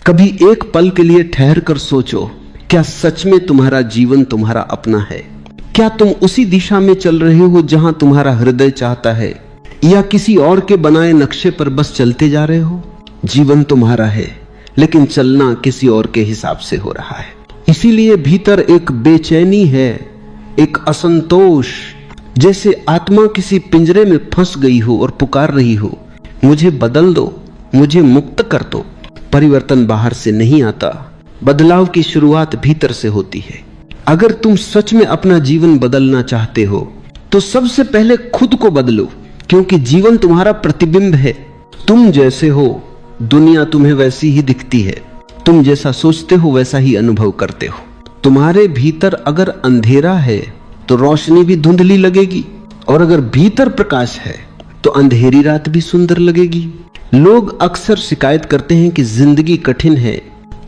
कभी एक पल के लिए ठहर कर सोचो, क्या सच में तुम्हारा जीवन तुम्हारा अपना है? क्या तुम उसी दिशा में चल रहे हो जहां तुम्हारा हृदय चाहता है, या किसी और के बनाए नक्शे पर बस चलते जा रहे हो? जीवन तुम्हारा है, लेकिन चलना किसी और के हिसाब से हो रहा है। इसीलिए भीतर एक बेचैनी है, एक असंतोष, जैसे आत्मा किसी पिंजरे में फंस गई हो और पुकार रही हो, मुझे बदल दो, मुझे मुक्त कर दो। परिवर्तन बाहर से नहीं आता, बदलाव की शुरुआत भीतर से होती है। अगर तुम सच में अपना जीवन बदलना चाहते हो तो सबसे पहले खुद को बदलो, क्योंकि जीवन तुम्हारा प्रतिबिंब है। तुम जैसे हो दुनिया तुम्हें वैसी ही दिखती है, तुम जैसा सोचते हो वैसा ही अनुभव करते हो। तुम्हारे भीतर अगर अंधेरा है तो रोशनी भी धुंधली लगेगी, और अगर भीतर प्रकाश है तो अंधेरी रात भी सुंदर लगेगी। लोग अक्सर शिकायत करते हैं कि जिंदगी कठिन है,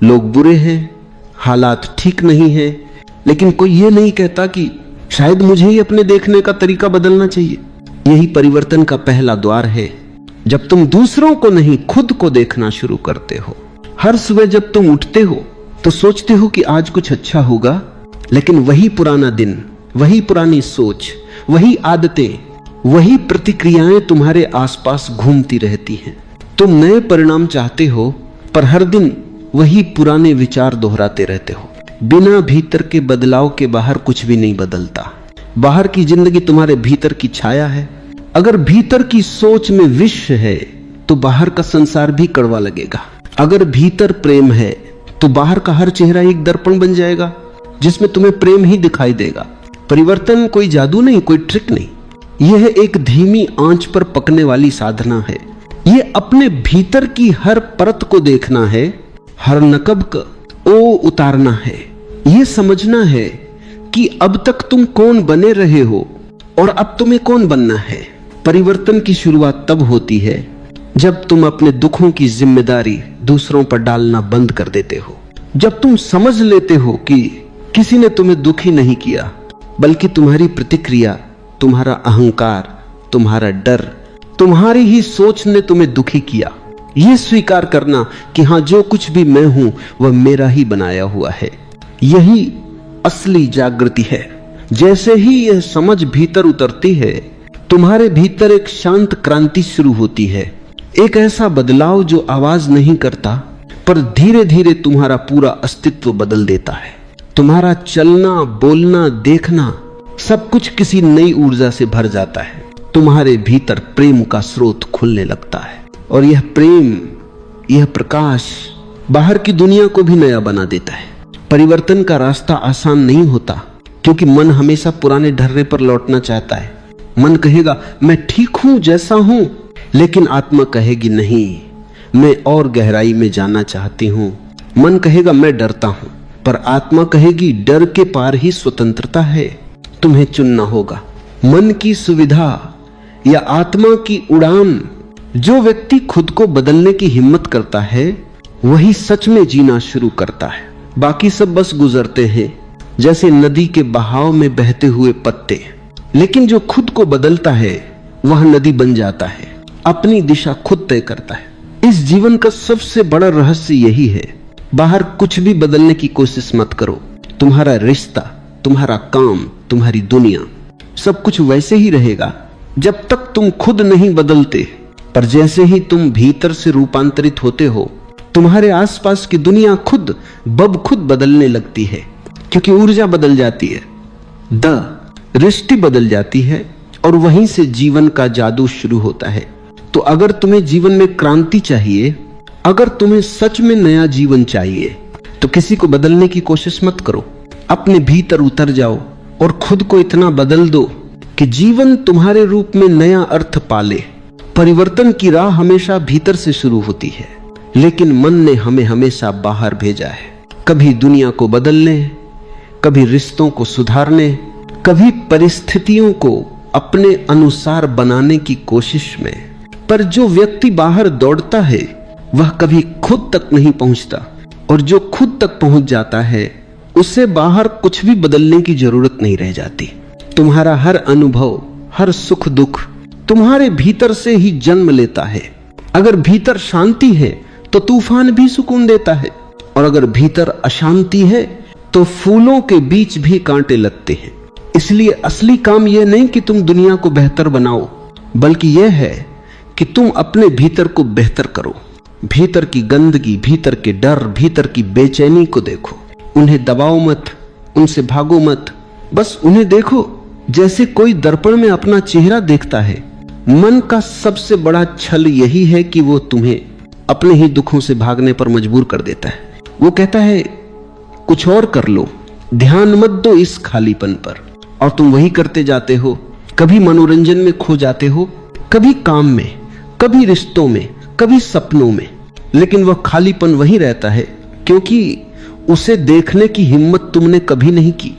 लोग बुरे हैं, हालात ठीक नहीं है, लेकिन कोई ये नहीं कहता कि शायद मुझे ही अपने देखने का तरीका बदलना चाहिए। यही परिवर्तन का पहला द्वार है, जब तुम दूसरों को नहीं खुद को देखना शुरू करते हो। हर सुबह जब तुम उठते हो तो सोचते हो कि आज कुछ अच्छा होगा, लेकिन वही पुराना दिन, वही पुरानी सोच, वही आदतें, वही प्रतिक्रियाएं तुम्हारे आसपास घूमती रहती हैं। तुम नए परिणाम चाहते हो, पर हर दिन वही पुराने विचार दोहराते रहते हो। बिना भीतर के बदलाव के बाहर कुछ भी नहीं बदलता। बाहर की जिंदगी तुम्हारे भीतर की छाया है। अगर भीतर की सोच में विष है तो बाहर का संसार भी कड़वा लगेगा। अगर भीतर प्रेम है तो बाहर का हर चेहरा एक दर्पण बन जाएगा जिसमें तुम्हें प्रेम ही दिखाई देगा। परिवर्तन कोई जादू नहीं, कोई ट्रिक नहीं, यह एक धीमी आंच पर पकने वाली साधना है। यह अपने भीतर की हर परत को देखना है, हर नकब का ओ उतारना है। यह समझना है कि अब तक तुम कौन बने रहे हो और अब तुम्हें कौन बनना है। परिवर्तन की शुरुआत तब होती है जब तुम अपने दुखों की जिम्मेदारी दूसरों पर डालना बंद कर देते हो। जब तुम समझ लेते हो कि किसी ने तुम्हें दुखी नहीं किया, बल्कि तुम्हारी प्रतिक्रिया, तुम्हारा अहंकार, तुम्हारा डर, तुम्हारी ही सोच ने तुम्हें दुखी किया। यह स्वीकार करना कि हाँ, जो कुछ भी मैं हूं वह मेरा ही बनाया हुआ है, यही असली जागृति है। जैसे ही यह समझ भीतर उतरती है, तुम्हारे भीतर एक शांत क्रांति शुरू होती है। एक ऐसा बदलाव जो आवाज नहीं करता, पर धीरे धीरे तुम्हारा पूरा अस्तित्व बदल देता है। तुम्हारा चलना, बोलना, देखना सब कुछ किसी नई ऊर्जा से भर जाता है। तुम्हारे भीतर प्रेम का स्रोत खुलने लगता है, और यह प्रेम, यह प्रकाश बाहर की दुनिया को भी नया बना देता है। परिवर्तन का रास्ता आसान नहीं होता, क्योंकि मन हमेशा पुराने ढर्रे पर लौटना चाहता है। मन कहेगा मैं ठीक हूं जैसा हूं, लेकिन आत्मा कहेगी नहीं, मैं और गहराई में जाना चाहती हूं। मन कहेगा मैं डरता हूं, पर आत्मा कहेगी डर के पार ही स्वतंत्रता है। तुम्हें चुनना होगा मन की सुविधा या आत्मा की उड़ान। जो व्यक्ति खुद को बदलने की हिम्मत करता है वही सच में जीना शुरू करता है। बाकी सब बस गुजरते हैं, जैसे नदी के बहाव में बहते हुए पत्ते। लेकिन जो खुद को बदलता है वह नदी बन जाता है, अपनी दिशा खुद तय करता है। इस जीवन का सबसे बड़ा रहस्य यही है। बाहर कुछ भी बदलने की कोशिश मत करो। तुम्हारा रिश्ता, तुम्हारा काम, तुम्हारी दुनिया, सब कुछ वैसे ही रहेगा जब तक तुम खुद नहीं बदलते। पर जैसे ही तुम भीतर से रूपांतरित होते हो, तुम्हारे आसपास की दुनिया खुद बदलने लगती है, क्योंकि ऊर्जा बदल जाती है, दृष्टि बदल जाती है, और वहीं से जीवन का जादू शुरू होता है। तो अगर तुम्हें जीवन में क्रांति चाहिए, अगर तुम्हें सच में नया जीवन चाहिए, तो किसी को बदलने की कोशिश मत करो। अपने भीतर उतर जाओ और खुद को इतना बदल दो कि जीवन तुम्हारे रूप में नया अर्थ पाले। परिवर्तन की राह हमेशा भीतर से शुरू होती है, लेकिन मन ने हमें हमेशा बाहर भेजा है। कभी दुनिया को बदलने, कभी रिश्तों को सुधारने, कभी परिस्थितियों को अपने अनुसार बनाने की कोशिश में। पर जो व्यक्ति बाहर दौड़ता है वह कभी खुद तक नहीं पहुंचता, और जो खुद तक पहुंच जाता है उसे बाहर कुछ भी बदलने की जरूरत नहीं रह जाती। तुम्हारा हर अनुभव, हर सुख दुख तुम्हारे भीतर से ही जन्म लेता है। अगर भीतर शांति है तो तूफान भी सुकून देता है। और अगर भीतर अशांति है तो फूलों के बीच भी कांटे लगते हैं। इसलिए असली काम यह नहीं कि तुम दुनिया को बेहतर बनाओ, बल्कि यह है कि तुम अपने भीतर को बेहतर करो। भीतर की गंदगी, भीतर के डर, भीतर की बेचैनी को देखो। उन्हें दबाओ मत, उनसे भागो मत, बस उन्हें देखो जैसे कोई दर्पण में अपना चेहरा देखता है। मन का सबसे बड़ा छल यही है कि वो तुम्हें अपने ही दुखों से भागने पर मजबूर कर देता है। वो कहता है कुछ और कर लो, ध्यान मत दो इस खालीपन पर, और तुम वही करते जाते हो। कभी मनोरंजन में खो जाते हो, कभी काम में, कभी रिश्तों में, कभी सपनों में, लेकिन वह खालीपन वही रहता है क्योंकि उसे देखने की हिम्मत तुमने कभी नहीं की।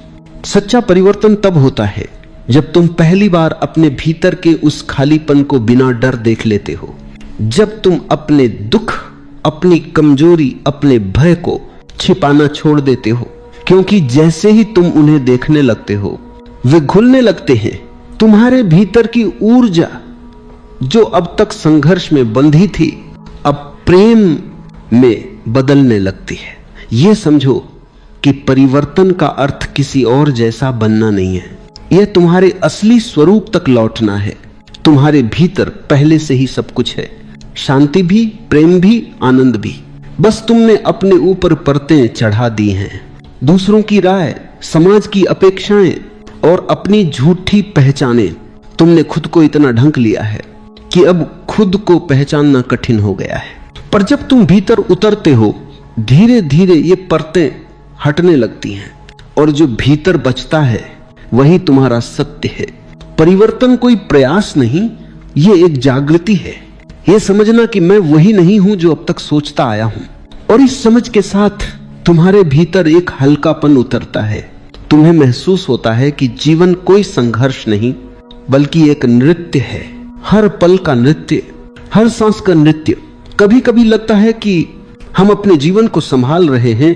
सच्चा परिवर्तन तब होता है जब तुम पहली बार अपने भीतर के उस खालीपन को बिना डर देख लेते हो। जब तुम अपने दुख, अपनी कमजोरी, अपने भय को छिपाना छोड़ देते हो, क्योंकि जैसे ही तुम उन्हें देखने लगते हो वे घुलने लगते हैं। तुम्हारे भीतर की ऊर्जा जो अब तक संघर्ष में बंधी थी, अब प्रेम में बदलने लगती है। यह समझो कि परिवर्तन का अर्थ किसी और जैसा बनना नहीं है, यह तुम्हारे असली स्वरूप तक लौटना है। तुम्हारे भीतर पहले से ही सब कुछ है, शांति भी, प्रेम भी, आनंद भी। बस तुमने अपने ऊपर परतें चढ़ा दी हैं। दूसरों की राय, समाज की अपेक्षाएं और अपनी झूठी पहचानें, तुमने खुद को इतना ढंक लिया है कि अब खुद को पहचानना कठिन हो गया है। पर जब तुम भीतर उतरते हो, धीरे धीरे ये परतें हटने लगती हैं और जो भीतर बचता है वही तुम्हारा सत्य है। परिवर्तन कोई प्रयास नहीं, ये एक जागृति है। ये समझना कि मैं वही नहीं हूं जो अब तक सोचता आया हूं। और इस समझ के साथ तुम्हारे भीतर एक हल्कापन उतरता है। तुम्हें महसूस होता है कि जीवन कोई संघर्ष नहीं बल्कि एक नृत्य है। हर पल का नृत्य, हर सांस का नृत्य। कभी कभी लगता है कि हम अपने जीवन को संभाल रहे हैं,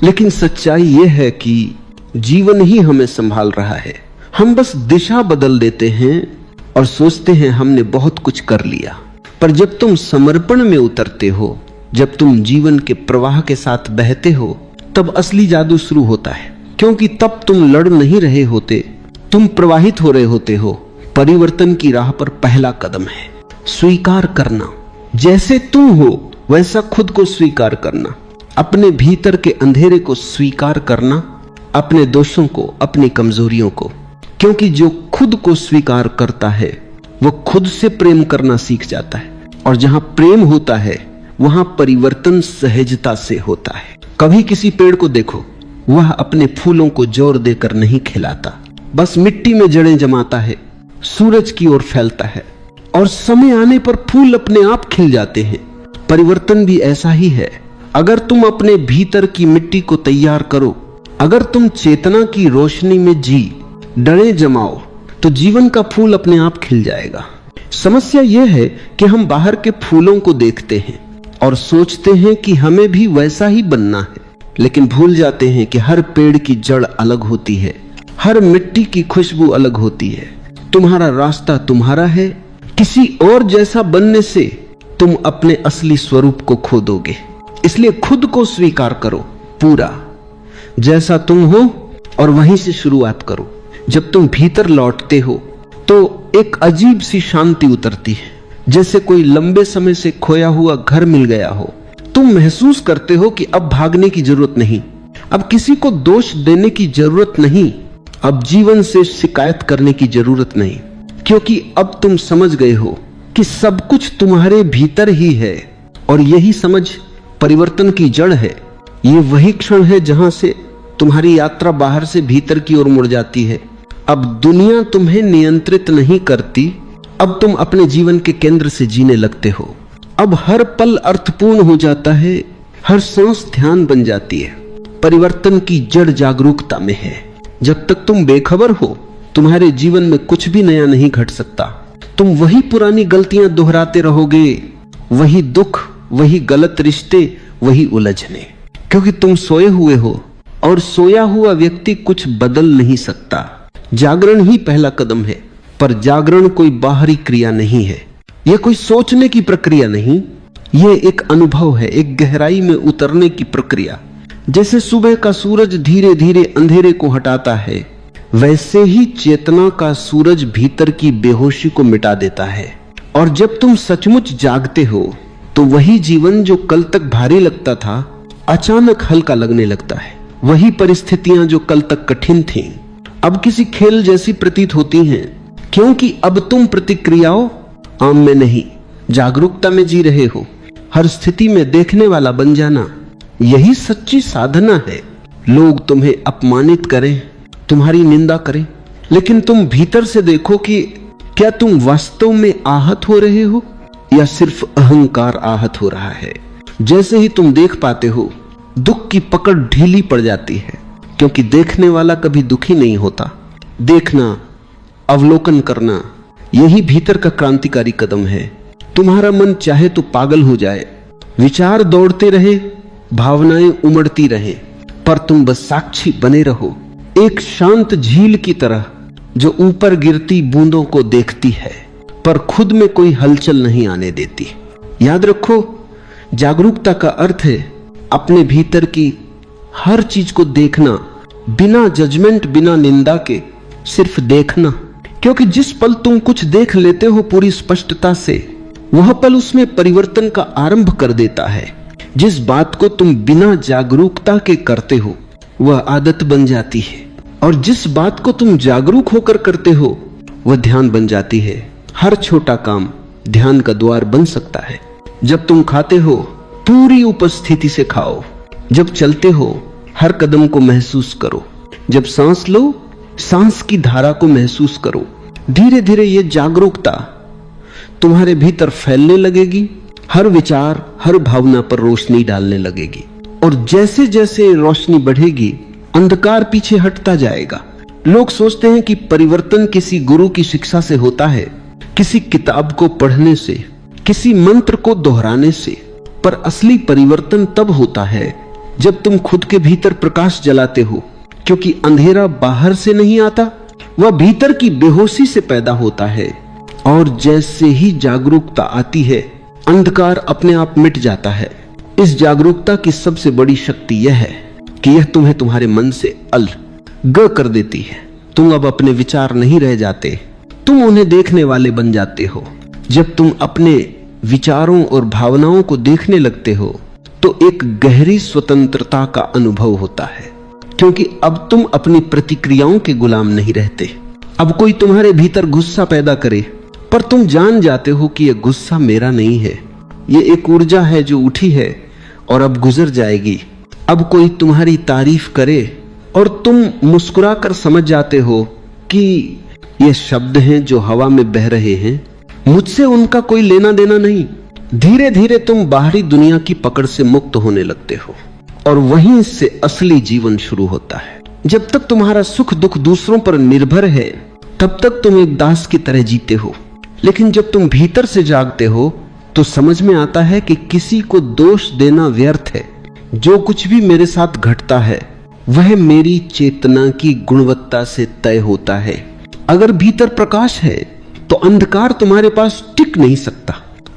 लेकिन सच्चाई यह है कि जीवन ही हमें संभाल रहा है। हम बस दिशा बदल देते हैं और सोचते हैं हमने बहुत कुछ कर लिया। पर जब तुम समर्पण में उतरते हो, जब तुम जीवन के प्रवाह के साथ बहते हो, तब असली जादू शुरू होता है। क्योंकि तब तुम लड़ नहीं रहे होते, तुम प्रवाहित हो रहे होते हो। परिवर्तन की राह पर पहला कदम है स्वीकार करना। जैसे तुम हो वैसा खुद को स्वीकार करना, अपने भीतर के अंधेरे को स्वीकार करना, अपने दोषों को, अपनी कमजोरियों को। क्योंकि जो खुद को स्वीकार करता है वो खुद से प्रेम करना सीख जाता है। और जहां प्रेम होता है वहां परिवर्तन सहजता से होता है। कभी किसी पेड़ को देखो, वह अपने फूलों को जोर देकर नहीं खिलाता, बस मिट्टी में जड़ें जमाता है, सूरज की ओर फैलता है और समय आने पर फूल अपने आप खिल जाते हैं। परिवर्तन भी ऐसा ही है। अगर तुम अपने भीतर की मिट्टी को तैयार करो, अगर तुम चेतना की रोशनी में जी डरे जमाओ, तो जीवन का फूल अपने आप खिल जाएगा। समस्या यह है कि हम बाहर के फूलों को देखते हैं और सोचते हैं कि हमें भी वैसा ही बनना है, लेकिन भूल जाते हैं कि हर पेड़ की जड़ अलग होती है, हर मिट्टी की खुशबू अलग होती है। तुम्हारा रास्ता तुम्हारा है। किसी और जैसा बनने से तुम अपने असली स्वरूप को खो दोगे। इसलिए खुद को स्वीकार करो पूरा, जैसा तुम हो, और वहीं से शुरुआत करो। जब तुम भीतर लौटते हो तो एक अजीब सी शांति उतरती है, जैसे कोई लंबे समय से खोया हुआ घर मिल गया हो। तुम महसूस करते हो कि अब भागने की जरूरत नहीं, अब किसी को दोष देने की जरूरत नहीं, अब जीवन से शिकायत करने की जरूरत नहीं, क्योंकि अब तुम समझ गए हो कि सब कुछ तुम्हारे भीतर ही है। और यही समझ परिवर्तन की जड़ है। ये वही क्षण है जहां से तुम्हारी यात्रा बाहर से भीतर की ओर मुड़ जाती है। अब दुनिया तुम्हें नियंत्रित नहीं करती, अब तुम अपने जीवन के केंद्र से जीने लगते हो। अब हर पल अर्थपूर्ण हो जाता है, हर सांस ध्यान बन जाती है। परिवर्तन की जड़ जागरूकता में है। जब तक तुम बेखबर हो, तुम्हारे जीवन में कुछ भी नया नहीं घट सकता। तुम वही पुरानी गलतियां दोहराते रहोगे, वही दुख, वही गलत रिश्ते, वही उलझने, क्योंकि तुम सोए हुए हो और सोया हुआ व्यक्ति कुछ बदल नहीं सकता। जागरण ही पहला कदम है, पर जागरण कोई बाहरी क्रिया नहीं है, यह कोई सोचने की प्रक्रिया नहीं, ये एक अनुभव है, एक गहराई में उतरने की प्रक्रिया। जैसे सुबह का सूरज धीरे धीरे अंधेरे को हटाता है, वैसे ही चेतना का सूरज भीतर की बेहोशी को मिटा देता है। और जब तुम सचमुच जागते हो तो वही जीवन जो कल तक भारी लगता था अचानक हल्का लगने लगता है। वही परिस्थितियां जो कल तक कठिन थीं अब किसी खेल जैसी प्रतीत होती हैं, क्योंकि अब तुम प्रतिक्रियाओं आम में नहीं, जागरूकता में जी रहे हो। हर स्थिति में देखने वाला बन जाना, यही सच्ची साधना है। लोग तुम्हें अपमानित करें, तुम्हारी निंदा करें, लेकिन तुम भीतर से देखो कि क्या तुम वास्तव में आहत हो रहे हो या सिर्फ अहंकार आहत हो रहा है। जैसे ही तुम देख पाते हो, दुख की पकड़ ढीली पड़ जाती है, क्योंकि देखने वाला कभी दुखी नहीं होता। देखना, अवलोकन करना, यही भीतर का क्रांतिकारी कदम है। तुम्हारा मन चाहे तो पागल हो जाए, विचार दौड़ते रहे, भावनाएं उमड़ती रहे, पर तुम बस साक्षी बने रहो, एक शांत झील की तरह जो ऊपर गिरती बूंदों को देखती है पर खुद में कोई हलचल नहीं आने देती। याद रखो, जागरूकता का अर्थ है अपने भीतर की हर चीज को देखना, बिना जजमेंट, बिना निंदा के, सिर्फ देखना। क्योंकि जिस पल तुम कुछ देख लेते हो पूरी स्पष्टता से, वह पल उसमें परिवर्तन का आरंभ कर देता है। जिस बात को तुम बिना जागरूकता के करते हो वह आदत बन जाती है, और जिस बात को तुम जागरूक होकर करते हो वह ध्यान बन जाती है। हर छोटा काम ध्यान का द्वार बन सकता है। जब तुम खाते हो पूरी उपस्थिति से खाओ, जब चलते हो हर कदम को महसूस करो, जब सांस लो सांस की धारा को महसूस करो। धीरे धीरे ये जागरूकता तुम्हारे भीतर फैलने लगेगी, हर विचार, हर भावना पर रोशनी डालने लगेगी। और जैसे जैसे रोशनी बढ़ेगी, अंधकार पीछे हटता जाएगा। लोग सोचते हैं कि परिवर्तन किसी गुरु की शिक्षा से होता है, किसी किताब को पढ़ने से, किसी मंत्र को दोहराने से, पर असली परिवर्तन तब होता है जब तुम खुद के भीतर प्रकाश जलाते हो। क्योंकि अंधेरा बाहर से नहीं आता, वह भीतर की बेहोशी से पैदा होता है। और जैसे ही जागरूकता आती है, अंधकार अपने आप मिट जाता है। इस जागरूकता की सबसे बड़ी शक्ति यह है कि यह तुम्हें तुम्हारे मन से अलग कर देती है। तुम अब अपने विचार नहीं रह जाते, तुम उन्हें देखने वाले बन जाते हो। जब तुम अपने विचारों और भावनाओं को देखने लगते हो तो एक गहरी स्वतंत्रता का अनुभव होता है, क्योंकि अब तुम अपनी प्रतिक्रियाओं के गुलाम नहीं रहते। अब कोई तुम्हारे भीतर गुस्सा पैदा करे, पर तुम जान जाते हो कि यह गुस्सा मेरा नहीं है, ये एक ऊर्जा है जो उठी है और अब गुजर जाएगी। अब कोई तुम्हारी तारीफ करे और तुम मुस्कुरा कर समझ जाते हो कि ये शब्द हैं जो हवा में बह रहे हैं, मुझसे उनका कोई लेना देना नहीं। धीरे धीरे तुम बाहरी दुनिया की पकड़ से मुक्त होने लगते हो, और वहीं से असली जीवन शुरू होता है। जब तक तुम्हारा सुख दुख दूसरों पर निर्भर है, तब तक तुम एक दास की तरह जीते हो। लेकिन जब तुम भीतर से जागते हो तो समझ में आता है कि किसी को दोष देना व्यर्थ है। जो कुछ भी मेरे साथ घटता है वह मेरी चेतना की गुणवत्ता से तय होता है। अगर भीतर प्रकाश है तो अंधकार तुम्हारे पास टिक नहीं सकता।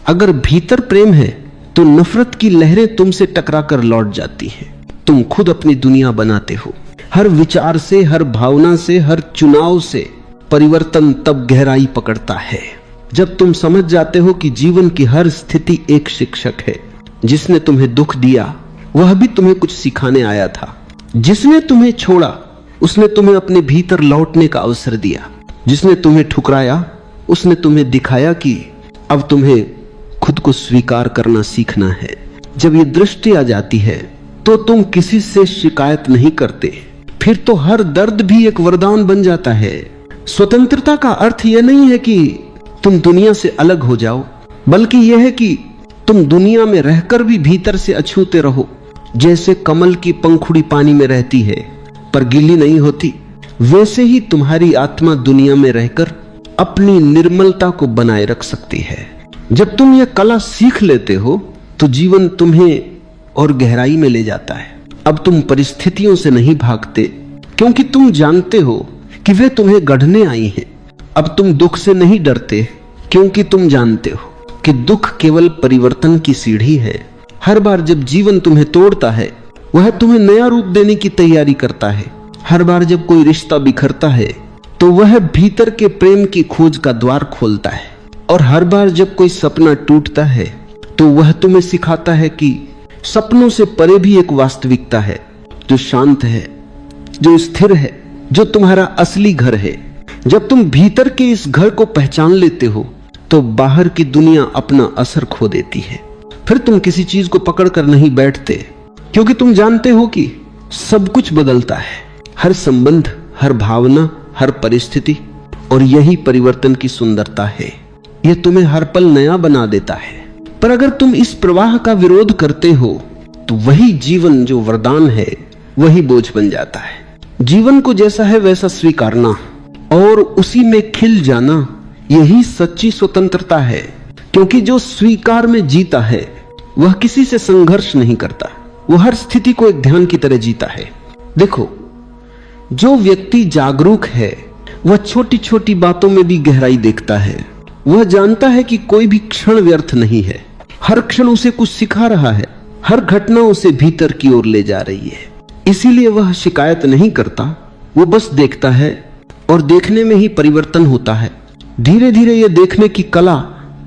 अगर भीतर प्रेम है तो नफरत की लहरें तुमसे टकराकर लौट जाती हैं। तुम खुद अपनी दुनिया बनाते हो। हर विचार से, हर भावना से, हर चुनाव से परिवर्तन तब गहराई पकड़ता है जब तुम समझ जाते हो कि जीवन की हर स्थिति एक शिक्षक है। जिसने तुम्हें दुख दिया वह भी तुम्हें कुछ सिखाने आया था। जिसने तुम्हें छोड़ा उसने तुम्हें अपने भीतर लौटने का अवसर दिया। जिसने तुम्हें ठुकराया उसने तुम्हें दिखाया कि अब तुम्हें खुद को स्वीकार करना सीखना है। जब ये दृष्टि आ जाती है तो तुम किसी से शिकायत नहीं करते। फिर तो हर दर्द भी एक वरदान बन जाता है। स्वतंत्रता का अर्थ यह नहीं है कि तुम दुनिया से अलग हो जाओ, बल्कि यह है कि तुम दुनिया में रहकर भी भीतर से अछूते रहो। जैसे कमल की पंखुड़ी पानी में रहती है पर गीली नहीं होती, वैसे ही तुम्हारी आत्मा दुनिया में रहकर अपनी निर्मलता को बनाए रख सकती है। जब तुम यह कला सीख लेते हो तो जीवन तुम्हें और गहराई में ले जाता है। अब तुम परिस्थितियों से नहीं भागते, क्योंकि तुम जानते हो कि वे तुम्हें गढ़ने आई हैं। अब तुम दुख से नहीं डरते, क्योंकि तुम जानते हो कि दुख केवल परिवर्तन की सीढ़ी है। हर बार जब जीवन तुम्हें तोड़ता है, वह तुम्हें नया रूप देने की तैयारी करता है। हर बार जब कोई रिश्ता बिखरता है, तो वह भीतर के प्रेम की खोज का द्वार खोलता है। और हर बार जब कोई सपना टूटता है, तो वह तुम्हें सिखाता है कि सपनों से परे भी एक वास्तविकता है, जो शांत है, जो स्थिर है, जो तुम्हारा असली घर है। जब तुम भीतर के इस घर को पहचान लेते हो, तो बाहर की दुनिया अपना असर खो देती है। फिर तुम किसी चीज को पकड़कर नहीं बैठते, क्योंकि तुम जानते हो कि सब कुछ बदलता है, हर संबंध, हर भावना, हर परिस्थिति। और यही परिवर्तन की सुंदरता है। यह तुम्हें हर पल नया बना देता है। पर अगर तुम इस प्रवाह का विरोध करते हो, तो वही जीवन जो वरदान है, वही बोझ बन जाता है। जीवन को जैसा है वैसा स्वीकारना और उसी में खिल जाना, यही सच्ची स्वतंत्रता है। क्योंकि जो स्वीकार में जीता है, वह किसी से संघर्ष नहीं करता, वह हर स्थिति को एक ध्यान की तरह जीता है। देखो, जो व्यक्ति जागरूक है, वह छोटी छोटी बातों में भी गहराई देखता है। वह जानता है कि कोई भी क्षण व्यर्थ नहीं है, हर क्षण उसे कुछ सिखा रहा है, हर घटना उसे भीतर की ओर ले जा रही है। इसीलिए वह शिकायत नहीं करता, वो बस देखता है, और देखने में ही परिवर्तन होता है। धीरे धीरे यह देखने की कला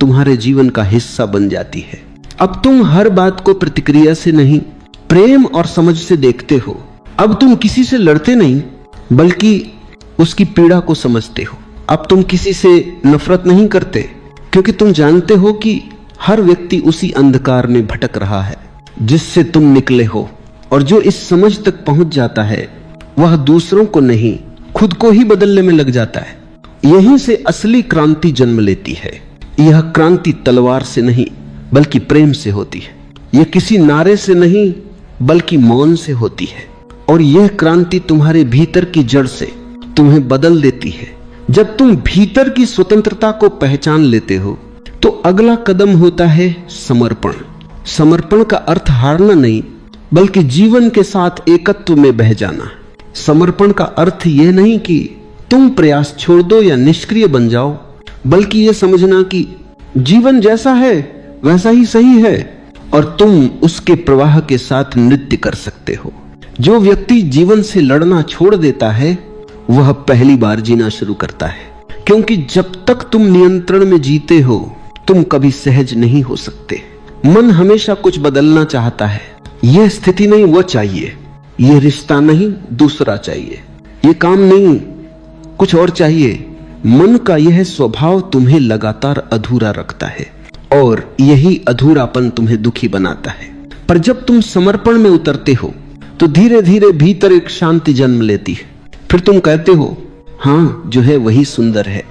तुम्हारे जीवन का हिस्सा बन जाती है। अब तुम हर बात को प्रतिक्रिया से नहीं, प्रेम और समझ से देखते हो। अब तुम किसी से लड़ते नहीं, बल्कि उसकी पीड़ा को समझते हो। अब तुम किसी से नफरत नहीं करते, क्योंकि तुम जानते हो कि हर व्यक्ति उसी अंधकार में भटक रहा है जिससे तुम निकले हो। और जो इस समझ तक पहुंच जाता है, वह दूसरों को नहीं, खुद को ही बदलने में लग जाता है। यहीं से असली क्रांति जन्म लेती है। यह क्रांति तलवार से नहीं, बल्कि प्रेम से होती है। यह किसी नारे से नहीं, बल्कि मौन से होती है। और यह क्रांति तुम्हारे भीतर की जड़ से तुम्हें बदल देती है। जब तुम भीतर की स्वतंत्रता को पहचान लेते हो, तो अगला कदम होता है समर्पण। समर्पण का अर्थ हारना नहीं, बल्कि जीवन के साथ एकत्व में बह जाना। समर्पण का अर्थ यह नहीं कि तुम प्रयास छोड़ दो या निष्क्रिय बन जाओ, बल्कि यह समझना कि जीवन जैसा है वैसा ही सही है, और तुम उसके प्रवाह के साथ नृत्य कर सकते हो। जो व्यक्ति जीवन से लड़ना छोड़ देता है, वह पहली बार जीना शुरू करता है। क्योंकि जब तक तुम नियंत्रण में जीते हो, तुम कभी सहज नहीं हो सकते। मन हमेशा कुछ बदलना चाहता है। यह स्थिति नहीं, वो चाहिए। यह रिश्ता नहीं, दूसरा चाहिए। यह काम नहीं, कुछ और चाहिए। मन का यह स्वभाव तुम्हें लगातार अधूरा रखता है, और यही अधूरापन तुम्हें दुखी बनाता है। पर जब तुम समर्पण में उतरते हो, तो धीरे धीरे भीतर एक शांति जन्म लेती है। फिर तुम कहते हो, हाँ, जो है वही सुंदर है।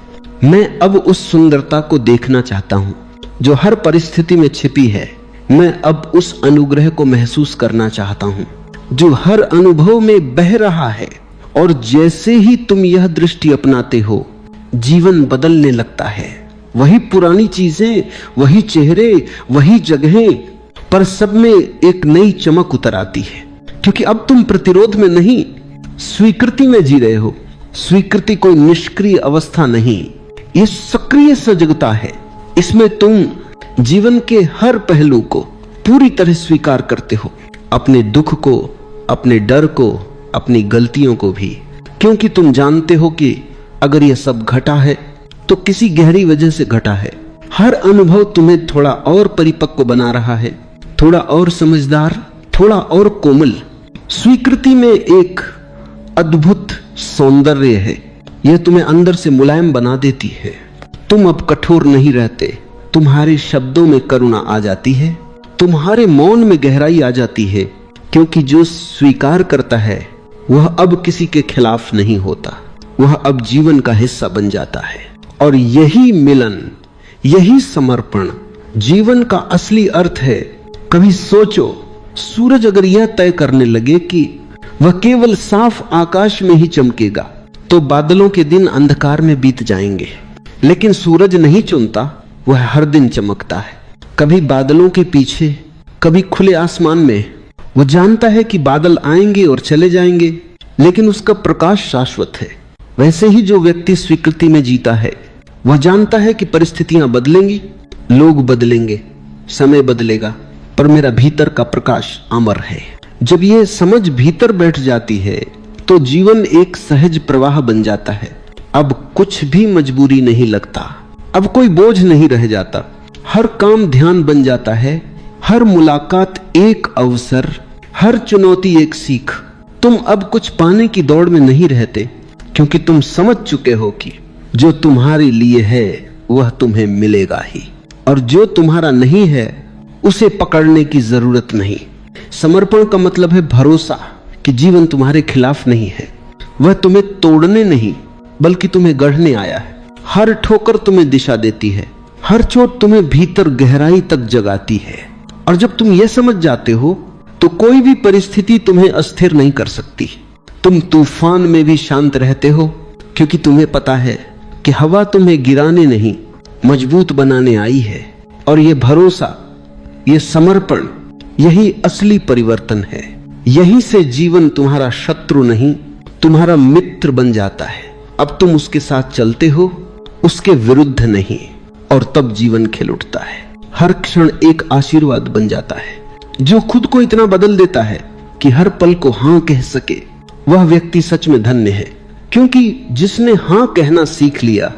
मैं अब उस सुंदरता को देखना चाहता हूं जो हर परिस्थिति में छिपी है। मैं अब उस अनुग्रह को महसूस करना चाहता हूं जो हर अनुभव में बह रहा है। और जैसे ही तुम यह दृष्टि अपनाते हो, जीवन बदलने लगता है। वही पुरानी चीजें, वही चेहरे, वही जगहें, पर सब में एक नई चमक उतर आती है। क्योंकि अब तुम प्रतिरोध में नहीं, स्वीकृति में जी रहे हो। स्वीकृति कोई निष्क्रिय अवस्था नहीं, ये सक्रिय सजगता है। इसमें तुम जीवन के हर पहलू को पूरी तरह स्वीकार करते हो, अपने दुख को, अपने डर को, अपनी गलतियों को भी। क्योंकि तुम जानते हो कि अगर यह सब घटा है, तो किसी गहरी वजह से घटा है। हर अनुभव तुम्हें थोड़ा और परिपक्व बना रहा है, थोड़ा और समझदार, थोड़ा और कोमल। स्वीकृति में एक अद्भुत सौंदर्य है। यह तुम्हें अंदर से मुलायम बना देती है। तुम अब कठोर नहीं रहते। तुम्हारे शब्दों में करुणा आ जाती है, तुम्हारे मौन में गहराई आ जाती है। क्योंकि जो स्वीकार करता है, वह अब किसी के खिलाफ नहीं होता, वह अब जीवन का हिस्सा बन जाता है। और यही मिलन, यही समर्पण जीवन का असली अर्थ है। कभी सोचो, सूरज अगर यह तय करने लगे कि वह केवल साफ आकाश में ही चमकेगा, तो बादलों के दिन अंधकार में बीत जाएंगे। लेकिन सूरज नहीं चुनता, वह हर दिन चमकता है। कभी बादलों के पीछे, कभी खुले आसमान में। वह जानता है कि बादल आएंगे और चले जाएंगे, लेकिन उसका प्रकाश शाश्वत है। वैसे ही जो व्यक्ति स्वीकृति में जीता है, वह जानता है कि परिस्थितियां बदलेंगी, लोग बदलेंगे, समय बदलेगा, पर मेरा भीतर का प्रकाश अमर है। जब ये समझ भीतर बैठ जाती है तो जीवन एक सहज प्रवाह बन जाता है। अब कुछ भी मजबूरी नहीं लगता, अब कोई बोझ नहीं रह जाता। हर काम ध्यान बन जाता है, हर मुलाकात एक अवसर, हर चुनौती एक सीख। तुम अब कुछ पाने की दौड़ में नहीं रहते, क्योंकि तुम समझ चुके हो कि जो तुम्हारे लिए है वह तुम्हें मिलेगा ही, और जो तुम्हारा नहीं है उसे पकड़ने की जरूरत नहीं। समर्पण का मतलब है भरोसा कि जीवन तुम्हारे खिलाफ नहीं है, वह तुम्हें तोड़ने नहीं बल्कि तुम्हें गढ़ने आया है। हर ठोकर तुम्हें दिशा देती है, हर चोट तुम्हें भीतर गहराई तक जगाती है। और जब तुम यह समझ जाते हो तो कोई भी परिस्थिति तुम्हें अस्थिर नहीं कर सकती। तुम तूफान में भी शांत रहते हो, क्योंकि तुम्हें पता है कि हवा तुम्हें गिराने नहीं मजबूत बनाने आई है। और यह भरोसा, यह समर्पण, यही असली परिवर्तन है। यहीं से जीवन तुम्हारा शत्रु नहीं तुम्हारा मित्र बन जाता है। अब तुम उसके साथ चलते हो, उसके विरुद्ध नहीं, और तब जीवन खिल उठता है। हर क्षण एक आशीर्वाद बन जाता है। जो खुद को इतना बदल देता है कि हर पल को हां कह सके, वह व्यक्ति सच में धन्य है। क्योंकि जिसने हां कहना सीख लिया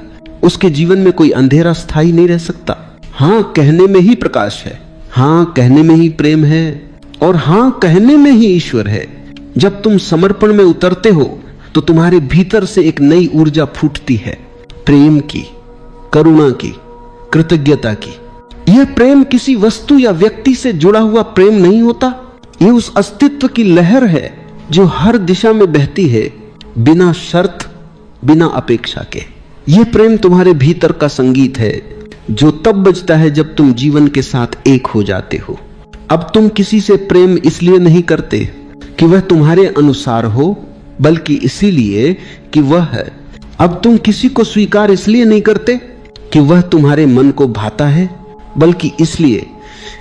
उसके जीवन में कोई अंधेरा स्थायी नहीं रह सकता। हां कहने में ही प्रकाश है, हां कहने में ही प्रेम है, और हां कहने में ही ईश्वर है। जब तुम समर्पण में उतरते हो तो तुम्हारे भीतर से एक नई ऊर्जा फूटती है, प्रेम की, करुणा की, कृतज्ञता की। यह प्रेम किसी वस्तु या व्यक्ति से जुड़ा हुआ प्रेम नहीं होता, यह उस अस्तित्व की लहर है जो हर दिशा में बहती है, बिना शर्त, बिना अपेक्षा के। यह प्रेम तुम्हारे भीतर का संगीत है जो तब बजता है जब तुम जीवन के साथ एक हो जाते हो। अब तुम किसी से प्रेम इसलिए नहीं करते कि वह तुम्हारे अनुसार हो, बल्कि इसीलिए कि वह है। अब तुम किसी को स्वीकार इसलिए नहीं करते कि वह तुम्हारे मन को भाता है, बल्कि इसलिए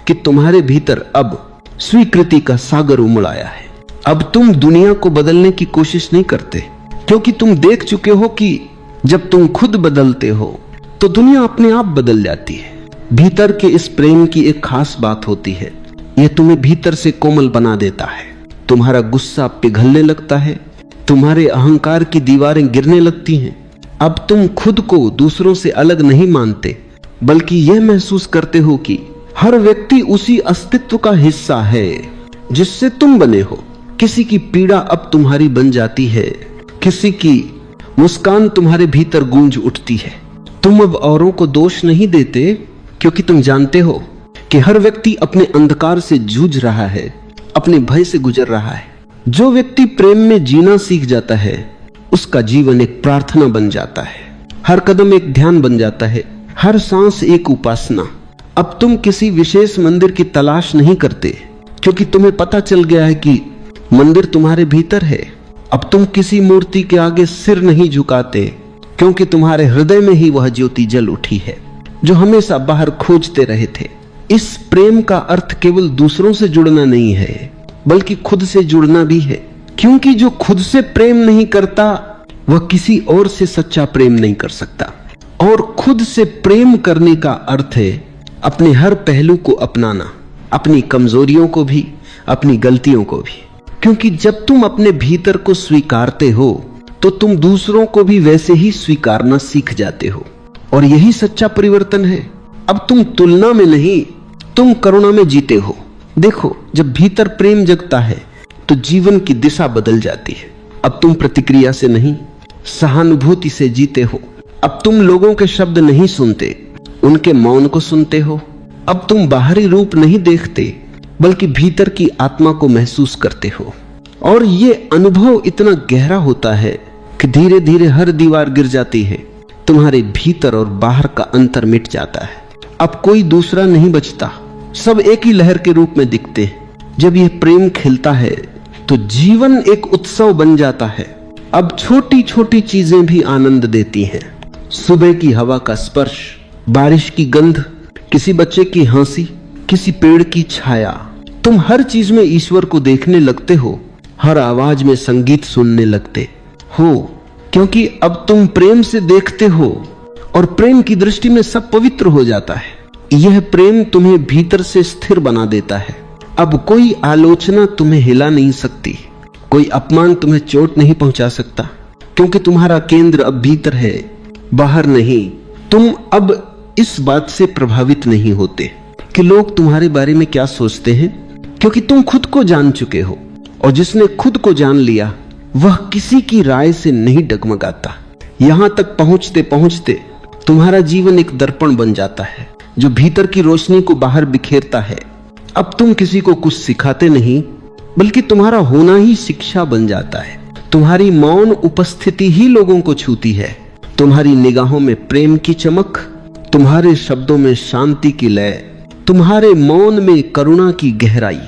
कि तुम्हारे भीतर अब स्वीकृति का सागर उमड़ आया है। अब तुम दुनिया को बदलने की कोशिश नहीं करते, क्योंकि तुम देख चुके हो कि जब तुम खुद बदलते हो तो दुनिया अपने आप बदल जाती है। भीतर के इस प्रेम की एक खास बात होती है, यह तुम्हें भीतर से कोमल बना देता है। तुम्हारा गुस्सा पिघलने लगता है, तुम्हारे अहंकार की दीवारें गिरने लगती हैं। अब तुम खुद को दूसरों से अलग नहीं मानते, बल्कि यह महसूस करते हो कि हर व्यक्ति उसी अस्तित्व का हिस्सा है जिससे तुम बने हो। किसी की पीड़ा अब तुम्हारी बन जाती है, किसी की मुस्कान तुम्हारे भीतर गूंज उठती है। तुम अब औरों को दोष नहीं देते, क्योंकि तुम जानते हो कि हर व्यक्ति अपने अंधकार से जूझ रहा है, अपने भय से गुजर रहा है। जो व्यक्ति प्रेम में जीना सीख जाता है उसका जीवन एक प्रार्थना बन जाता है, हर कदम एक ध्यान बन जाता है, हर सांस एक उपासना। अब तुम किसी विशेष मंदिर की तलाश नहीं करते, क्योंकि तुम्हें पता चल गया है कि मंदिर तुम्हारे भीतर है। अब तुम किसी मूर्ति के आगे सिर नहीं झुकाते, क्योंकि तुम्हारे हृदय में ही वह ज्योति जल उठी है जो हमेशा बाहर खोजते रहे थे। इस प्रेम का अर्थ केवल दूसरों से जुड़ना नहीं है, बल्कि खुद से जुड़ना भी है। क्योंकि जो खुद से प्रेम नहीं करता वह किसी और से सच्चा प्रेम नहीं कर सकता। और खुद से प्रेम करने का अर्थ है अपने हर पहलू को अपनाना, अपनी कमजोरियों को भी, अपनी गलतियों को भी। क्योंकि जब तुम अपने भीतर को स्वीकारते हो तो तुम दूसरों को भी वैसे ही स्वीकारना सीख जाते हो, और यही सच्चा परिवर्तन है। अब तुम तुलना में नहीं, तुम करुणा में जीते हो। देखो, जब भीतर प्रेम जगता है तो जीवन की दिशा बदल जाती है। अब तुम प्रतिक्रिया से नहीं, सहानुभूति से जीते हो। अब तुम लोगों के शब्द नहीं सुनते, उनके मौन को सुनते हो। अब तुम बाहरी रूप नहीं देखते, बल्कि भीतर की आत्मा को महसूस करते हो। और ये अनुभव इतना गहरा होता है कि धीरे धीरे हर दीवार गिर जाती है, तुम्हारे भीतर और बाहर का अंतर मिट जाता है। अब कोई दूसरा नहीं बचता, सब एक ही लहर के रूप में दिखते हैं। जब यह प्रेम खिलता है तो जीवन एक उत्सव बन जाता है। अब छोटी छोटी चीजें भी आनंद देती हैं। सुबह की हवा का स्पर्श, बारिश की गंध, किसी बच्चे की हंसी, किसी पेड़ की छाया। तुम हर चीज में ईश्वर को देखने लगते हो, हर आवाज में संगीत सुनने लगते हो, क्योंकि अब तुम प्रेम से देखते हो और प्रेम की दृष्टि में सब पवित्र हो जाता है। यह प्रेम तुम्हें भीतर से स्थिर बना देता है। अब कोई आलोचना तुम्हें हिला नहीं सकती, कोई अपमान तुम्हें चोट नहीं पहुंचा सकता, क्योंकि तुम्हारा केंद्र अब भीतर है, बाहर नहीं। तुम अब इस बात से प्रभावित नहीं होते कि लोग तुम्हारे बारे में क्या सोचते हैं, क्योंकि तुम खुद को जान चुके हो, और जिसने खुद को जान लिया वह किसी की राय से नहीं डगमगाता। यहां तक पहुंचते पहुंचते तुम्हारा जीवन एक दर्पण बन जाता है जो भीतर की रोशनी को बाहर बिखेरता है। अब तुम किसी को कुछ सिखाते नहीं, बल्कि तुम्हारा होना ही शिक्षा बन जाता है। तुम्हारी मौन उपस्थिति ही लोगों को छूती है। तुम्हारी निगाहों में प्रेम की चमक, तुम्हारे शब्दों में शांति की लय, तुम्हारे मौन में करुणा की गहराई,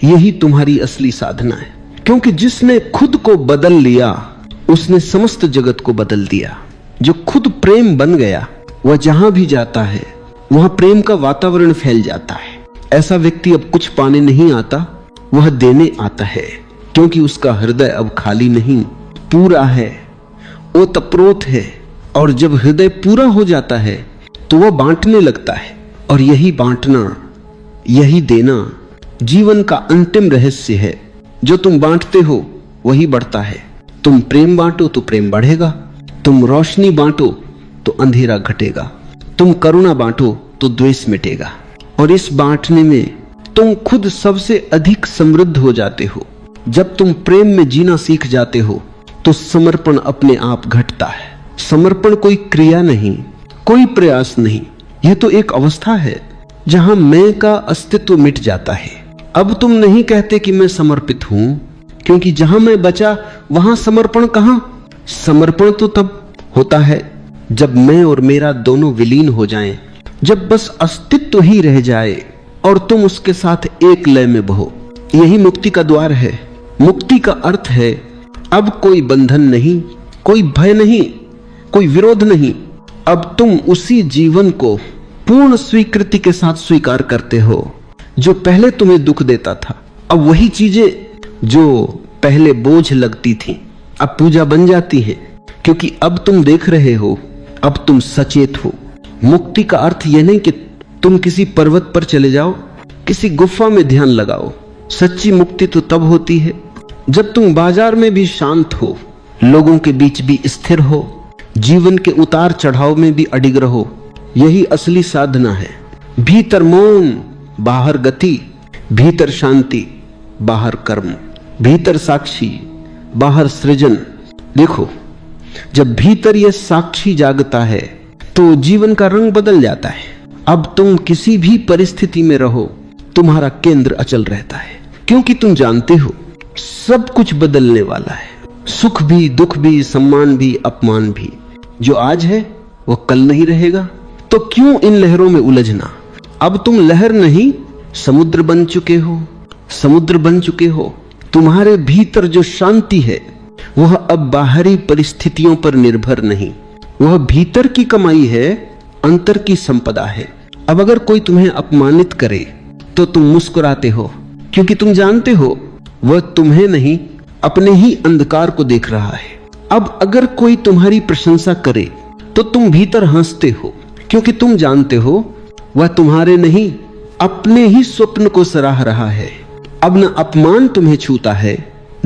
यही तुम्हारी असली साधना है। क्योंकि जिसने खुद को बदल लिया उसने समस्त जगत को बदल दिया। जो खुद प्रेम बन गया वह जहां भी जाता है वहां प्रेम का वातावरण फैल जाता है। ऐसा व्यक्ति अब कुछ पाने नहीं आता, वह देने आता है, क्योंकि उसका हृदय अब खाली नहीं, पूरा है, ओतप्रोत है। और जब हृदय पूरा हो जाता है तो वह बांटने लगता है, और यही बांटना, यही देना जीवन का अंतिम रहस्य है। जो तुम बांटते हो वही बढ़ता है। तुम प्रेम बांटो तो प्रेम बढ़ेगा, तुम रोशनी बांटो तो अंधेरा घटेगा, तुम करुणा बांटो तो द्वेष मिटेगा। और इस बांटने में तुम खुद सबसे अधिक समृद्ध हो जाते हो। जब तुम प्रेम में जीना सीख जाते हो तो समर्पण अपने आप घटता है। समर्पण कोई क्रिया नहीं, कोई प्रयास नहीं, यह तो एक अवस्था है जहां मैं का अस्तित्व मिट जाता है। अब तुम नहीं कहते कि मैं समर्पित हूं, क्योंकि जहां मैं बचा वहां समर्पण कहां। समर्पण तो तब होता है जब मैं और मेरा दोनों विलीन हो जाएं, जब बस अस्तित्व ही रह जाए और तुम उसके साथ एक लय में बहो। यही मुक्ति का द्वार है। मुक्ति का अर्थ है अब कोई बंधन नहीं, कोई भय नहीं, कोई विरोध नहीं। अब तुम उसी जीवन को पूर्ण स्वीकृति के साथ स्वीकार करते हो जो पहले तुम्हें दुख देता था। अब वही चीजें जो पहले बोझ लगती थी अब पूजा बन जाती है, क्योंकि अब तुम देख रहे हो, अब तुम सचेत हो। मुक्ति का अर्थ यह नहीं कि तुम किसी पर्वत पर चले जाओ, किसी गुफा में ध्यान लगाओ। सच्ची मुक्ति तो तब होती है जब तुम बाजार में भी शांत हो, लोगों के बीच भी स्थिर हो, जीवन के उतार चढ़ाव में भी अडिग रहो। यही असली साधना है। भीतर मौन, बाहर गति, भीतर शांति, बाहर कर्म, भीतर साक्षी, बाहर सृजन। देखो, जब भीतर यह साक्षी जागता है तो जीवन का रंग बदल जाता है। अब तुम किसी भी परिस्थिति में रहो, तुम्हारा केंद्र अचल रहता है, क्योंकि तुम जानते हो सब कुछ बदलने वाला है। सुख भी, दुख भी, सम्मान भी, अपमान भी। जो आज है वो कल नहीं रहेगा, तो क्यों इन लहरों में उलझना। अब तुम लहर नहीं, समुद्र बन चुके हो, समुद्र बन चुके हो। तुम्हारे भीतर जो शांति है वह अब बाहरी परिस्थितियों पर निर्भर नहीं, वह भीतर की कमाई है, अंतर की संपदा है। अब अगर कोई तुम्हें अपमानित करे तो तुम मुस्कुराते हो, क्योंकि तुम जानते हो वह तुम्हें नहीं, अपने ही अंधकार को देख रहा है। अब अगर कोई तुम्हारी प्रशंसा करे तो तुम भीतर हंसते हो, क्योंकि तुम जानते हो वह तुम्हारे नहीं, अपने ही स्वप्न को सराह रहा है। अब न अपमान तुम्हें छूता है,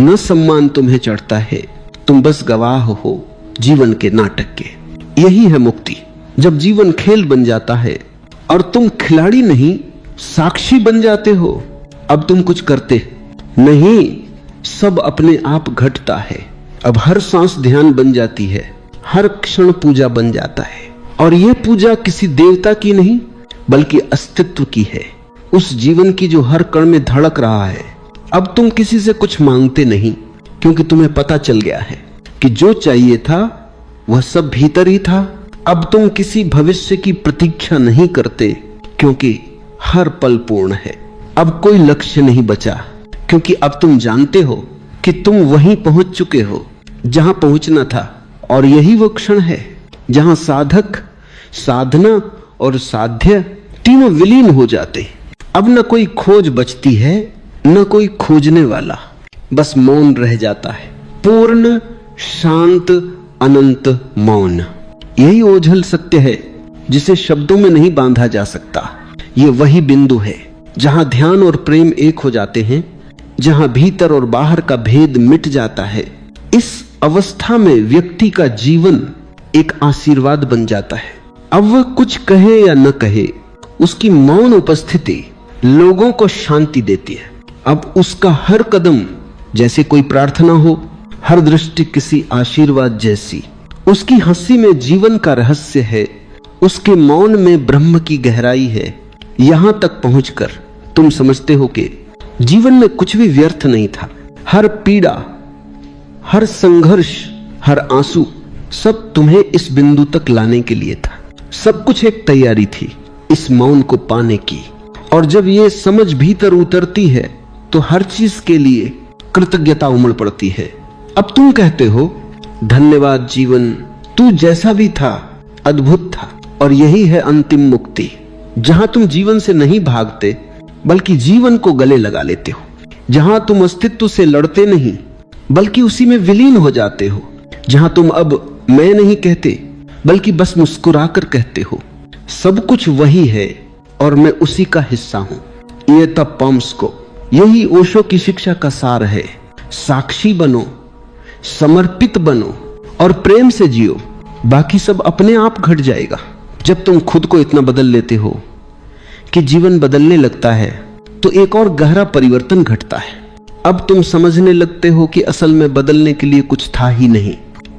न सम्मान तुम्हें चढ़ता है, तुम बस गवाह हो जीवन के नाटक के। यही है मुक्ति। जब जीवन खेल बन जाता है और तुम खिलाड़ी नहीं, साक्षी बन जाते हो। अब तुम कुछ करते नहीं, सब अपने आप घटता है। अब हर सांस ध्यान बन जाती है, हर क्षण पूजा बन जाता है। और यह पूजा किसी देवता की नहीं, बल्कि अस्तित्व की है, उस जीवन की जो हर कण में धड़क रहा है। अब तुम किसी से कुछ मांगते नहीं, क्योंकि तुम्हें पता चल गया है कि जो चाहिए था वह सब भीतर ही था। अब तुम किसी भविष्य की प्रतीक्षा नहीं करते, क्योंकि हर पल पूर्ण है। अब कोई लक्ष्य नहीं बचा, क्योंकि अब तुम जानते हो कि तुम वहीं पहुंच चुके हो जहां पहुंचना था। और यही वो क्षण है जहां साधक, साधना और साध्य तीनों विलीन हो जाते। अब न कोई खोज बचती है, न कोई खोजने वाला, बस मौन रह जाता है। पूर्ण, शांत, अनंत मौन। यही ओझल सत्य है जिसे शब्दों में नहीं बांधा जा सकता। ये वही बिंदु है जहां ध्यान और प्रेम एक हो जाते हैं, जहां भीतर और बाहर का भेद मिट जाता है। इस अवस्था में व्यक्ति का जीवन एक आशीर्वाद बन जाता है। अब वह कुछ कहे या न कहे, उसकी मौन उपस्थिति लोगों को शांति देती है। अब उसका हर कदम जैसे कोई प्रार्थना हो, हर दृष्टि किसी आशीर्वाद जैसी। उसकी हंसी में जीवन का रहस्य है, उसके मौन में ब्रह्म की गहराई है। यहां तक पहुंचकर तुम समझते हो कि जीवन में कुछ भी व्यर्थ नहीं था। हर पीड़ा, हर संघर्ष, हर आंसू सब तुम्हें इस बिंदु तक लाने के लिए था। सब कुछ एक तैयारी थी इस मौन को पाने की। और जब ये समझ भीतर उतरती है तो हर चीज के लिए कृतज्ञता उमड़ पड़ती है। अब तुम कहते हो, धन्यवाद जीवन, तू जैसा भी था अद्भुत था। और यही है अंतिम मुक्ति, जहां तुम जीवन से नहीं भागते बल्कि जीवन को गले लगा लेते हो। जहां तुम अस्तित्व से लड़ते नहीं बल्कि उसी में विलीन हो जाते हो। जहां तुम अब मैं नहीं कहते बल्कि बस मुस्कुराकर कहते हो, सब कुछ वही है और मैं उसी का हिस्सा हूं। ये तब पम्स को, यही ओशो की शिक्षा का सार है। साक्षी बनो, समर्पित बनो और प्रेम से जियो, बाकी सब अपने आप घट जाएगा। जब तुम खुद को इतना बदल लेते हो कि जीवन बदलने लगता है तो एक और गहरा परिवर्तन घटता है। अब तुम समझने लगते हो कि असल में बदलने के लिए कुछ था ही नहीं।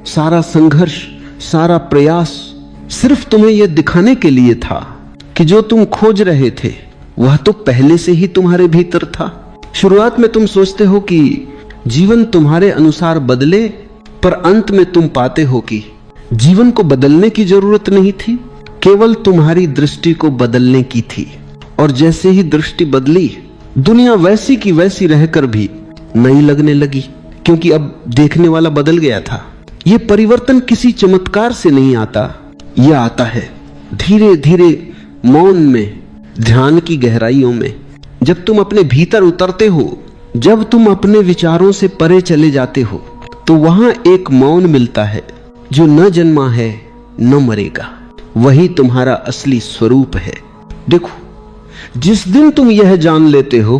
सारा संघर्ष, सारा प्रयास सिर्फ तुम्हें यह दिखाने के लिए था कि जो तुम खोज रहे थे वह तो पहले से ही तुम्हारे भीतर था। शुरुआत में तुम सोचते हो कि जीवन तुम्हारे अनुसार बदले, पर अंत में तुम पाते हो कि जीवन को बदलने की जरूरत नहीं थी, केवल तुम्हारी दृष्टि को बदलने की थी। और जैसे ही दृष्टि बदली, दुनिया वैसी की वैसी रहकर भी नई लगने लगी, क्योंकि अब देखने वाला बदल गया था। यह परिवर्तन किसी चमत्कार से नहीं आता, यह आता है धीरे धीरे मौन में, ध्यान की गहराइयों में। जब तुम अपने भीतर उतरते हो, जब तुम अपने विचारों से परे चले जाते हो, तो वहां एक मौन मिलता है जो न जन्मा है न मरेगा। वही तुम्हारा असली स्वरूप है। देखो, जिस दिन तुम यह जान लेते हो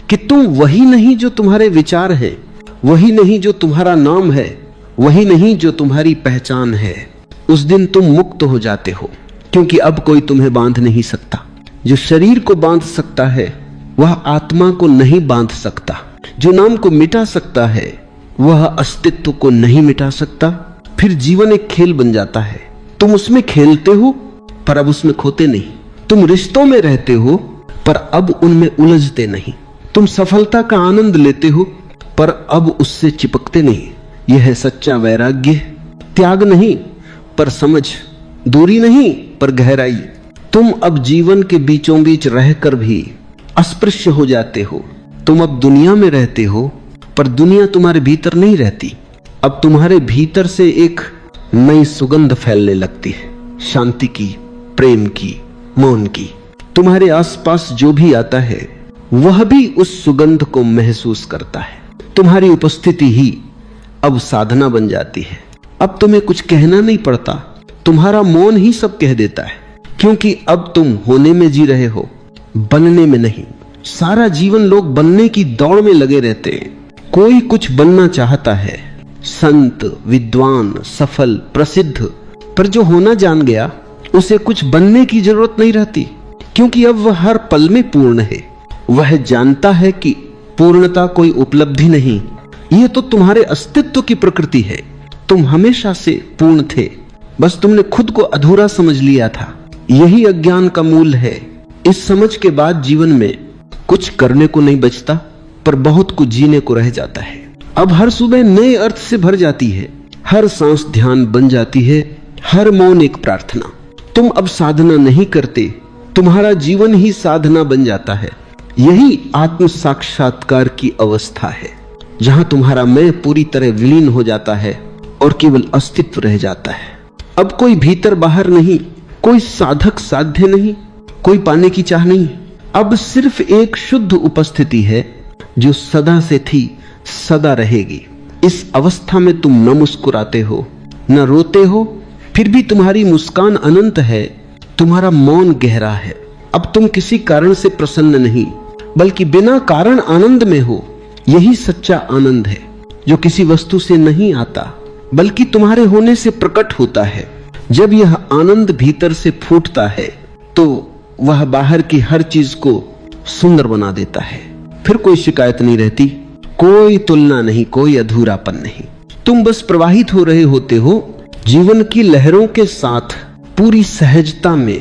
कि तुम वही नहीं जो तुम्हारे विचार है, वही नहीं जो तुम्हारा नाम है, वही नहीं जो तुम्हारी पहचान है, उस दिन तुम मुक्त हो जाते हो। क्योंकि अब कोई तुम्हें बांध नहीं सकता। जो शरीर को बांध सकता है वह आत्मा को नहीं बांध सकता। जो नाम को मिटा सकता है वह अस्तित्व को नहीं मिटा सकता। फिर जीवन एक खेल बन जाता है। तुम उसमें खेलते हो पर अब उसमें खोते नहीं। तुम रिश्तों में रहते हो पर अब उनमें उलझते नहीं। तुम सफलता का आनंद लेते हो पर अब उससे चिपकते नहीं। यह है सच्चा वैराग्य। त्याग नहीं पर समझ, दूरी नहीं पर गहराई। तुम अब जीवन के बीचों बीच रहकर भी अस्पृश्य हो जाते हो। तुम अब दुनिया में रहते हो पर दुनिया तुम्हारे भीतर नहीं रहती। अब तुम्हारे भीतर से एक नई सुगंध फैलने लगती है, शांति की, प्रेम की, मौन की। तुम्हारे आसपास जो भी आता है वह भी उस सुगंध को महसूस करता है। तुम्हारी उपस्थिति ही अब साधना बन जाती है। अब तुम्हें कुछ कहना नहीं पड़ता, तुम्हारा मौन ही सब कह देता है। क्योंकि अब तुम होने में जी रहे हो, बनने में नहीं। सारा जीवन लोग बनने की दौड़ में लगे रहते हैं। कोई कुछ बनना चाहता है, संत, विद्वान, सफल, प्रसिद्ध, पर जो होना जान गया उसे कुछ बनने की जरूरत नहीं रहती। क्योंकि अब वह हर पल में पूर्ण है। वह जानता है कि पूर्णता कोई उपलब्धि नहीं, यह तो तुम्हारे अस्तित्व की प्रकृति है। तुम हमेशा से पूर्ण थे, बस तुमने खुद को अधूरा समझ लिया था। यही अज्ञान का मूल है। इस समझ के बाद जीवन में कुछ करने को नहीं बचता, पर बहुत कुछ जीने को रह जाता है। अब हर सुबह नए अर्थ से भर जाती है, हर सांस ध्यान बन जाती है, हर मौन एक प्रार्थना। तुम अब साधना नहीं करते, तुम्हारा जीवन ही साधना बन जाता है। यही आत्म साक्षात्कार की अवस्था है, जहां तुम्हारा मैं पूरी तरह विलीन हो जाता है और केवल अस्तित्व रह जाता है। अब कोई भीतर बाहर नहीं, कोई साधक साध्य नहीं, कोई पाने की चाह नहीं। अब सिर्फ एक शुद्ध उपस्थिति है जो सदा से थी, सदा रहेगी। इस अवस्था में तुम न मुस्कुराते हो, न रोते हो, फिर भी तुम्हारी मुस्कान अनंत है। तुम्हारा मौन गहरा है। अब तुम किसी कारण से प्रसन्न नहीं, बल्कि बिना कारण आनंद में हो। यही सच्चा आनंद है, जो किसी वस्तु से नहीं आता, बल्कि तुम्हारे होने से प्रकट होता है। जब यह आनंद भीतर से फूटता है, तो वह बाहर की हर चीज को सुंदर बना देता है। फिर कोई शिकायत नहीं रहती, कोई तुलना नहीं, कोई अधूरापन नहीं। तुम बस प्रवाहित हो रहे होते हो जीवन की लहरों के साथ, पूरी सहजता में,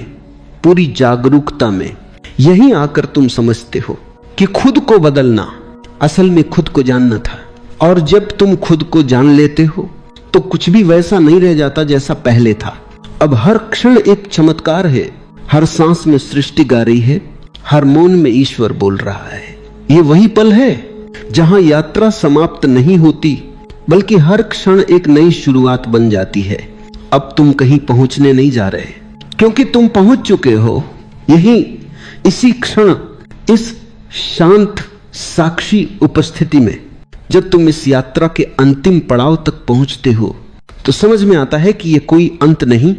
पूरी जागरूकता में। यहीं आकर तुम समझते हो कि खुद को बदलना असल में खुद को जानना था। और जब तुम खुद को जान लेते हो तो कुछ भी वैसा नहीं रह जाता जैसा पहले था। अब हर क्षण एक चमत्कार है, हर सांस में सृष्टि गा रही है, हर मौन में ईश्वर बोल रहा है। ये वही पल है जहां यात्रा समाप्त नहीं होती, बल्कि हर क्षण एक नई शुरुआत बन जाती है। अब तुम कहीं पहुंचने नहीं जा रहे, क्योंकि तुम पहुंच चुके हो यहीं, इसी क्षण, इस शांत साक्षी उपस्थिति में। जब तुम इस यात्रा के अंतिम पड़ाव तक पहुंचते हो तो समझ में आता है कि यह कोई अंत नहीं,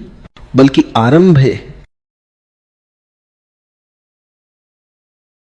बल्कि आरंभ है।